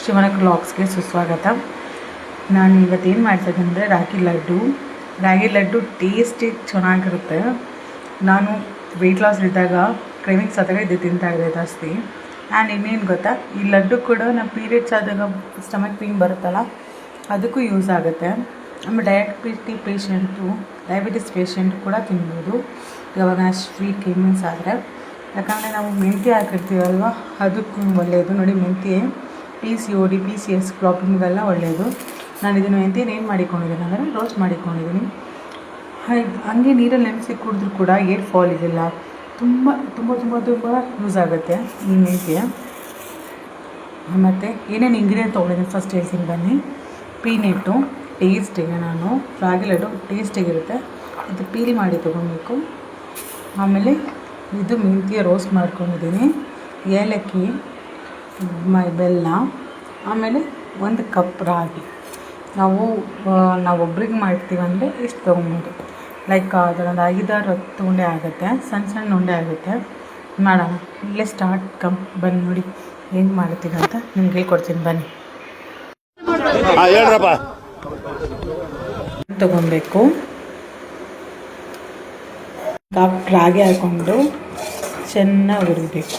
ಶಿವನ ವ್ಲಾಗ್ಸ್ಗೆ ಸುಸ್ವಾಗತ. ನಾನು ಇವತ್ತೇನು ಮಾಡ್ತಿದ್ದಂದರೆ ರಾಗಿ ಲಡ್ಡು ಟೇಸ್ಟಿ ಚೆನ್ನಾಗಿರುತ್ತೆ. ನಾನು ವೆಯ್ಟ್ ಲಾಸ್ ಇದ್ದಾಗ ಕ್ರೇವಿಂಗ್ಸ್ ಆದಾಗ ಇದು ತಿಂತಾಯಿದ್ದೆ ಜಾಸ್ತಿ. ಆ್ಯಂಡ್ ಇನ್ನೇನು ಗೊತ್ತಾ, ಈ ಲಡ್ಡು ಕೂಡ ನಮ್ಮ ಪೀರಿಯಡ್ಸ್ ಆದಾಗ ಸ್ಟಮಕ್ ಪೇನ್ ಬರುತ್ತಲ್ಲ, ಅದಕ್ಕೂ ಯೂಸ್ ಆಗುತ್ತೆ. ನಮ್ಮ ಡಯಾಬಿಟಿಸ್ ಪೇಷೆಂಟ್ ಕೂಡ ತಿನ್ಬೋದು ಇವಾಗ ಸ್ವೀಟ್ ಕ್ರೇವಿಂಗ್ಸ್ ಆದರೆ. ಯಾಕಂದರೆ ನಾವು ಮೆಂತ್ಯ ಹಾಕಿರ್ತೀವಲ್ವ, ಅದಕ್ಕೂ ಒಳ್ಳೆಯದು. ನೋಡಿ, ಮೆಂತ್ಯ PCOD PCS ಪ್ರಾಬ್ಲಮ್ಗೆಲ್ಲ ಒಳ್ಳೆಯದು. ನಾನು ಇದನ್ನು ಮೆಂತ್ಯನ ಏನು ಮಾಡಿಕೊಂಡಿದ್ದೀನಿ ಅಂದರೆ ರೋಸ್ಟ್ ಮಾಡಿಕೊಂಡಿದ್ದೀನಿ. ಹಂಗೆ ನೀರಲ್ಲಿ ನೆನೆಸಿ ಕುಡಿದ್ರೂ ಕೂಡ ಏರ್ ಫಾಲ್ ಇದೆಲ್ಲ ತುಂಬ ತುಂಬ ತುಂಬ ತುಂಬ ಯೂಸ್ ಆಗುತ್ತೆ ಈ ಮೆಂತ್ಯ. ಮತ್ತು ಏನೇನು ಇಂಗ್ರೀಡಿಯೆಂಟ್ ತೊಗೊಂಡಿದ್ದೀನಿ ಫಸ್ಟ್ ಹೇಳ್ತೀನಿ ಬನ್ನಿ. ಪೀನೆಟ್ಟು ಟೇಸ್ಟಿಗೆ, ನಾನು ರಾಗಿ ಲಡ್ಡು ಟೇಸ್ಟಿಗಿರುತ್ತೆ, ಇದು ಪೀಲ್ ಮಾಡಿ ತೊಗೊಬೇಕು. ಆಮೇಲೆ ಇದು ಮೆಂತ್ಯ ರೋಸ್ಟ್ ಮಾಡ್ಕೊಂಡಿದ್ದೀನಿ, ಏಲಕ್ಕಿ, ಬೆಲ್ಲ, ಆಮೇಲೆ 1 ಕಪ್ ರಾಗಿ. ನಾವು ಒಬ್ರಿಗೆ ಮಾಡ್ತೀವಂದರೆ ಇಷ್ಟು ತೊಗೊಬೋದು. ಲೈಕ್ ಅದರೊಂದು 5-10 ಉಂಡೆ ಆಗುತ್ತೆ, ಸಣ್ಣ ಉಂಡೆ ಆಗುತ್ತೆ. ಮಾಡೋಣ, ಇಲ್ಲೇ ಸ್ಟಾರ್ಟ್. ಬನ್ನಿ ನೋಡಿ ಹೆಂಗೆ ಮಾಡ್ತೀವಿ ಅಂತ ನಿಮ್ಗೆ ಹೇಳ್ಕೊಡ್ತೀನಿ ಬನ್ನಿ. ತೊಗೊಬೇಕು, ಕಪ್ ರಾಗಿ ಹಾಕ್ಕೊಂಡು ಚೆನ್ನಾಗಿ ಹುರಿಬೇಕು.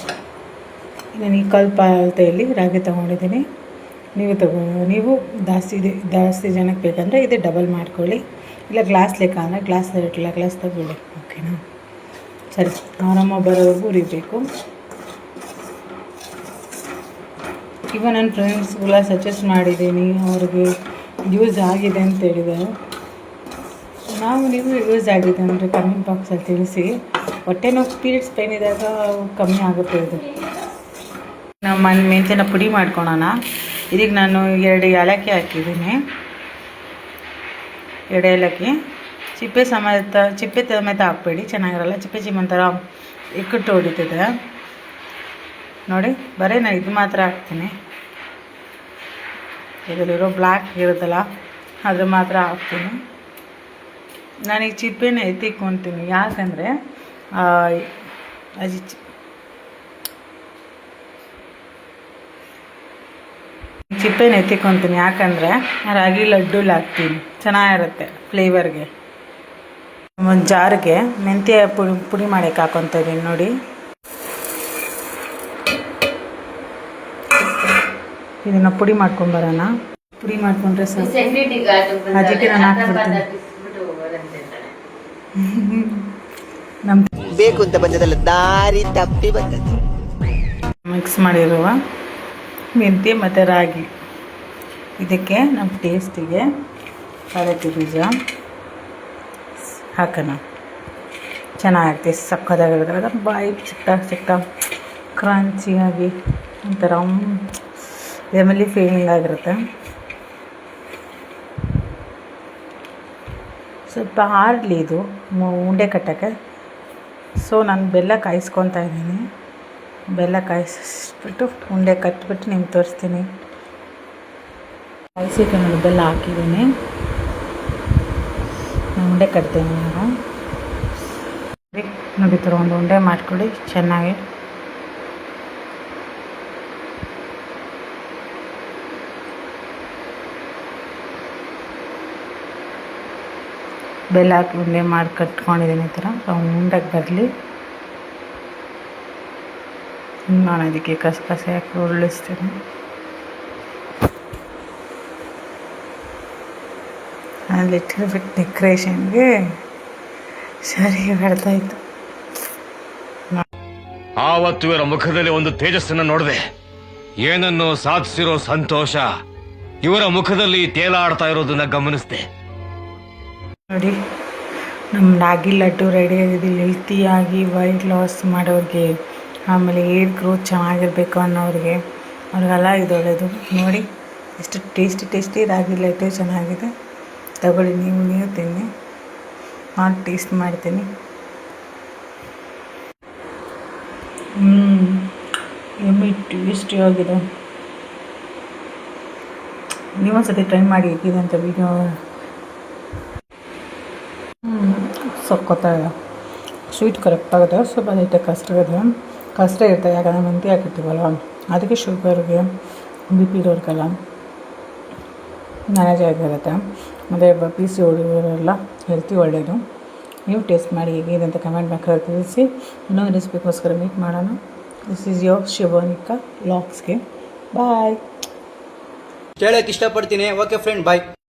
ನಾನು ಈ ಕಲ್ಪ ಅಳತೆಯಲ್ಲಿ ರಾಗಿ ತೊಗೊಂಡಿದ್ದೀನಿ. ನೀವು ಜಾಸ್ತಿ ಜನಕ್ಕೆ ಬೇಕಂದರೆ ಇದೇ ಡಬಲ್ ಮಾಡ್ಕೊಳ್ಳಿ, ಇಲ್ಲ ಗ್ಲಾಸ್ ಲೆಕ್ಕ ಅಂದರೆ ಗ್ಲಾಸ್ ತಗೊಳ್ಳಿ. ಓಕೆನಾ? ಸರಿ, ಆರಾಮಾಗಿ ಬರೋವರೆಗೂ ಹುರಿಬೇಕು. ಇವಾಗ ನನ್ನ ಫ್ರೆಂಡ್ಸ್ಗೆಲ್ಲ ಸಜೆಸ್ಟ್ ಮಾಡಿದ್ದೀನಿ, ಅವ್ರಿಗೆ ಯೂಸ್ ಆಗಿದೆ ಅಂತ ಹೇಳಿದ್ದಾರೆ. ನೀವು ಯೂಸ್ ಆಗಿದೆ ಅಂದರೆ ಕಮೆಂಟ್ ಬಾಕ್ಸಲ್ಲಿ ತಿಳಿಸಿ. ಹೊಟ್ಟೆ ನೋವು, ಪೀರಿಯಡ್ಸ್ ಪೇನ್ ಇದ್ದಾಗ ಕಮ್ಮಿ ಆಗುತ್ತೆ ಇದು. ನಾವು ಮೆಂತ್ಯನ ಪುಡಿ ಮಾಡ್ಕೊಳೋಣ. ಇದಕ್ಕೆ ನಾನು 2 ಏಲಕ್ಕಿ ಹಾಕಿದ್ದೀನಿ. 2 ಏಲಕ್ಕಿ, ಚಿಪ್ಪೆ ಸಮೇತ ಹಾಕ್ಬೇಡಿ, ಚೆನ್ನಾಗಿರಲ್ಲ. ಚಿಪ್ಪೆ ಒಂಥರ ಇಕ್ಕಟ್ಟು ಹೊಡಿತದೆ ನೋಡಿ. ಬರೀ ನಾನು ಇದು ಮಾತ್ರ ಹಾಕ್ತೀನಿ. ಇದರಲ್ಲಿರೋ ಬ್ಲ್ಯಾಕ್ ಇರುತ್ತಲ್ಲ, ಅದ್ರ ಮಾತ್ರ ಹಾಕ್ತೀನಿ. ನಾನೀಗ ಚಿಪ್ಪೆನ ಎತ್ತಿಕ್ಕೊತೀನಿ, ಯಾಕಂದರೆ ಚಿಪ್ಪೆನ ಎತ್ತಿಕ್ಕೊತೀನಿ, ಯಾಕಂದರೆ ರಾಗಿ ಲಡ್ಡುಲ್ಲಿ ಹಾಕ್ತೀನಿ, ಚೆನ್ನಾಗಿರುತ್ತೆ ಫ್ಲೇವರ್ಗೆ. ಒಂದು ಜಾರ್ಗೆ ಮೆಂತ್ಯ ಪುಡಿ ಮಾಡೋಕ್ಕೆ ಹಾಕ್ಕೊತ ಇದ್ದೀನಿ ನೋಡಿ. ಇದನ್ನು ಪುಡಿ ಮಾಡ್ಕೊಂಬರೋಣ. ಪುಡಿ ಮಾಡ್ಕೊಂಡ್ರೆ ಸ್ವಲ್ಪ ಅದಕ್ಕೆ ನಾನು ಹಾಕ್ಬಿಡ್ತೀನಿ. ಬೇಕು ಅಂತ ಬಂದದಲ್ಲ, ದಾರಿ ತಪ್ಪಿ ಬಂದದ್ದು. ಮಿಕ್ಸ್ ಮಾಡಿರುವ ಮೆಂತ್ಯ ಮತ್ತು ರಾಗಿ, ಇದಕ್ಕೆ ನಮ್ಮ ಟೇಸ್ಟಿಗೆ ಏಲಕ್ಕಿ ಬೀಜ ಹಾಕೋಣ. ಚೆನ್ನಾಗಿರುತ್ತೆ, ಸಕ್ಕತ್ತಾಗಿರುತ್ತೆ. ಬಾಯಿ ಸಿಕ್ತಾ ಕ್ರಂಚಿಯಾಗಿ ಒಂಥರ ಎಮಲಿ ಫೀಲಿಂಗ್ ಆಗಿರುತ್ತೆ. ಸ್ವಲ್ಪ ಹಾರ್ಡ್ಲಿ ಇದು ಉಂಡೆ ಕಟ್ಟೋಕ್ಕೆ. ಸೊ ನಾನು ಬೆಲ್ಲ ಕಾಯಿಸ್ಕೊತಾ ಇದ್ದೀನಿ. ಬೆಲ್ಲ ಕಾಯಿಸ್ಬಿಟ್ಟು ಉಂಡೆ ಕಟ್ಬಿಟ್ಟು ನಿಮ್ಗೆ ತೋರಿಸ್ತೀನಿ. ಕಾಯಿಸಿಟ್ಟು ನಾನು ಬೆಲ್ಲ ಹಾಕಿದ್ದೀನಿ, ನಾನು ಉಂಡೆ ಕಟ್ತೀನಿ. ನೋಡಿ ಥರ ಒಂದು ಉಂಡೆ ಮಾಡ್ಕೊಳ್ಳಿ ಚೆನ್ನಾಗಿ. ಬೆಲ್ಲ ಹಾಕಿ ಉಂಡೆ ಮಾಡಿ ಕಟ್ಕೊಂಡಿದ್ದೀನಿ. ಈ ಥರ ಉಂಡೆಗೆ ಬರಲಿ. ನಾನು ಅದಕ್ಕೆ ಕಸಕಸೆ ಹಾಕಿ ಉರುಳಿಸ್ತೀನಿ. ಲಿಟಲ್ ಬಿಟ್ ಡೆಕೋರೇಷನ್ಗೆ ಸರಿ ಬರ್ತಾಯಿತ್ತು. ಆವತ್ತು ಇವರ ಮುಖದಲ್ಲಿ ಒಂದು ತೇಜಸ್ಸನ್ನು ನೋಡಿದೆ. ಏನನ್ನು ಸಾಧಿಸಿರೋ ಸಂತೋಷ ಇವರ ಮುಖದಲ್ಲಿ ತೇಲಾಡ್ತಾ ಇರೋದನ್ನ ಗಮನಿಸಿದೆ. ನೋಡಿ, ನಮ್ಮ ರಾಗಿ ಲಡ್ಡು ರೆಡಿ ಆಗಿದೆ. ಹೆಲ್ತಿಯಾಗಿ ವೆಯ್ಟ್ ಲಾಸ್ ಮಾಡೋರಿಗೆ, ಆಮೇಲೆ ಏರ್ ಗ್ರೋತ್ ಚೆನ್ನಾಗಿರ್ಬೇಕು ಅನ್ನೋರಿಗೆ, ಅವ್ರಿಗೆಲ್ಲ ಇದು ಒಳ್ಳೆಯದು. ನೋಡಿ ಎಷ್ಟು ಟೇಸ್ಟಿ ರಾಗಿ ಲಡ್ಡು ಚೆನ್ನಾಗಿದೆ. ತಗೊಳ್ಳಿ, ನೀವು ತಿನ್ನಿ. ನಾನು ಟೇಸ್ಟ್ ಮಾಡ್ತೀನಿ. ಎಮ್ಮಿ ಟೇಸ್ಟಿಯಾಗಿದೆ. ನೀವೊಂದ್ಸತಿ ಟ್ರೈ ಮಾಡಿ ಹೇಗಿದೆ ಅಂತ ವಿಡಿಯೋ. ಸೊಕ್ಕೋತಾಯಿಲ್ಲ, ಸ್ವೀಟ್ ಕರೆಕ್ಟಾಗಿದೆ. ಸ್ವಲ್ಪ ಲೈಟಾಗಿ ಕಷ್ಟ ಇರ್ತದೆ, ಯಾಕಂದರೆ ಮೆಂತ್ಯ ಹಾಕಿರ್ತೀವಲ್ವ, ಅದಕ್ಕೆ ಶುಗರ್ಗೆ ಬಿ ಪಿ ಇರೋರ್ಗೆಲ್ಲ ಮ್ಯಾನೇಜ್ ಆಗಿರುತ್ತೆ. ಮತ್ತು ಪಿ ಸಿ ಓಡಿರೋರೆಲ್ಲ ಹೆಲ್ತಿ ಒಳ್ಳೆಯದು. ನೀವು ಟೇಸ್ಟ್ ಮಾಡಿ ಹೇಗಿದೆ ಅಂತ ಕಮೆಂಟ್ ಬಾಕ್ಸಲ್ಲಿ ತಿಳಿಸಿ. ಇನ್ನೊಂದು ರೆಸಿಪಿಗೋಸ್ಕರ ಮೀಟ್ ಮಾಡೋಣ. ದಿಸ್ ಈಸ್ ಯೋರ್ ಶಿವಾನಿಕಾ ವ್ಲಾಗ್ಸ್ಗೆ ಬಾಯ್. ಕೇಳಕ್ಕೆ ಇಷ್ಟಪಡ್ತೀನಿ. ಓಕೆ ಫ್ರೆಂಡ್, ಬಾಯ್.